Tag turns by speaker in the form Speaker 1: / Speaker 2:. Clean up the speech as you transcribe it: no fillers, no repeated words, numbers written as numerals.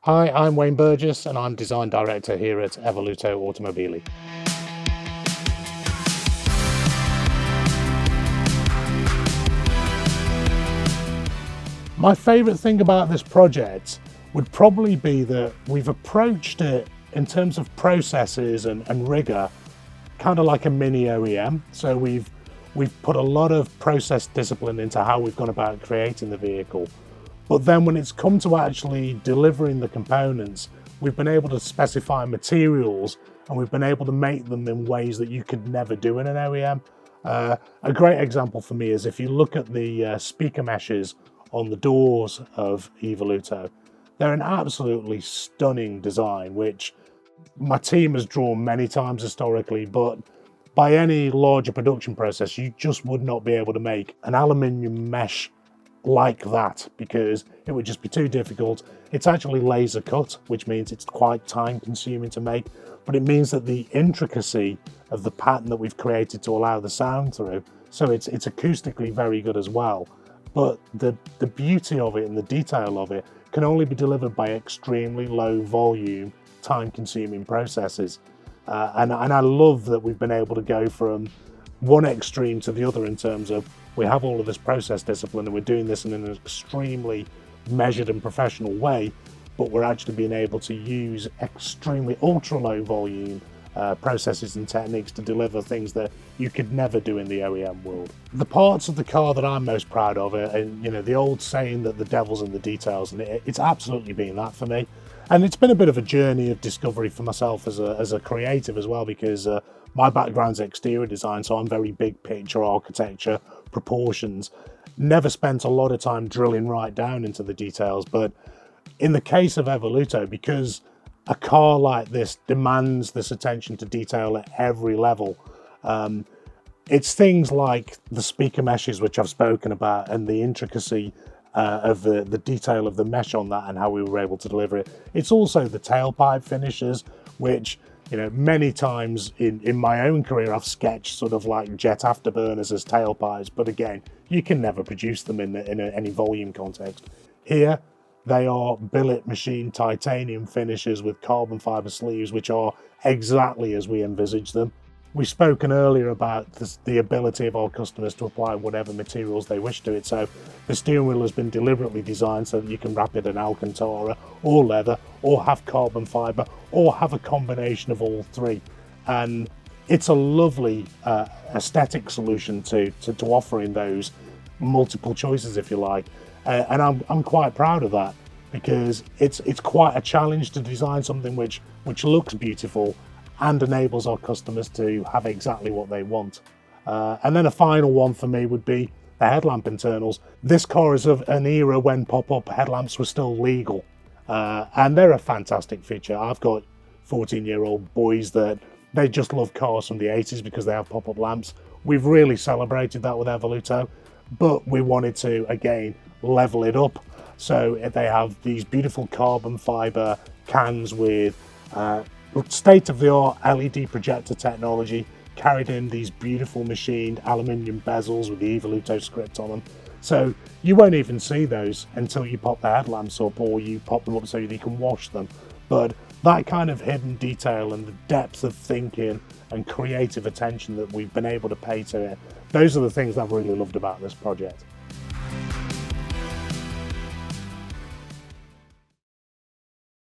Speaker 1: Hi, I'm Wayne Burgess and I'm Design Director here at Evoluto Automobili. My favourite thing about this project would probably be that we've approached it in terms of processes and rigour, kind of like a mini OEM. So we've put a lot of process discipline into how we've gone about creating the vehicle. But then when it's come to actually delivering the components, we've been able to specify materials and we've been able to make them in ways that you could never do in an OEM. A great example for me is if you look at the speaker meshes on the doors of Evoluto, they're an absolutely stunning design, which my team has drawn many times historically, but by any larger production process, you just would not be able to make an aluminium mesh like that because it would just be too difficult. It's actually laser cut, which means it's quite time consuming to make, but it means that the intricacy of the pattern that we've created to allow the sound through, so it's acoustically very good as well. But the beauty of it and the detail of it can only be delivered by extremely low volume, time consuming processes. And I love that we've been able to go from one extreme to the other in terms of we have all of this process discipline and we're doing this in an extremely measured and professional way, but we're actually being able to use extremely ultra low volume processes and techniques to deliver things that you could never do in the OEM world. The parts of the car that I'm most proud of are, and the old saying that the devil's in the details, and it's absolutely been that for me. And it's been a bit of a journey of discovery for myself as a creative as well, because my background's exterior design, so I'm very big picture, architecture, proportions. Never spent a lot of time drilling right down into the details, but in the case of Evoluto, because a car like this demands this attention to detail at every level, it's things like the speaker meshes, which I've spoken about, and the intricacy of the detail of the mesh on that and how we were able to deliver it. It's also the tailpipe finishes, which many times in my own career I've sketched sort of like jet afterburners as tailpipes, but again, you can never produce them in any volume context. Here they are billet machined titanium finishes with carbon fiber sleeves, which are exactly as we envisaged them. We've spoken earlier about the ability of our customers to apply whatever materials they wish to it. So the steering wheel has been deliberately designed so that you can wrap it in Alcantara or leather or have carbon fiber or have a combination of all three. And it's a lovely aesthetic solution to offering those multiple choices, if you like. And I'm quite proud of that, because it's quite a challenge to design something which looks beautiful and enables our customers to have exactly what they want. And then a final one for me would be the headlamp internals. This car is of an era when pop-up headlamps were still legal, and they're a fantastic feature. I've got 14-year-old boys that they just love cars from the 80s because they have pop-up lamps. We've really celebrated that with Evoluto, but we wanted to, again, level it up. So they have these beautiful carbon fiber cans with state-of-the-art LED projector technology, carried in these beautiful machined aluminium bezels with the Evoluto script on them. So you won't even see those until you pop the headlamps up or you pop them up so you can wash them. But that kind of hidden detail and the depth of thinking and creative attention that we've been able to pay to it, those are the things I've really loved about this project.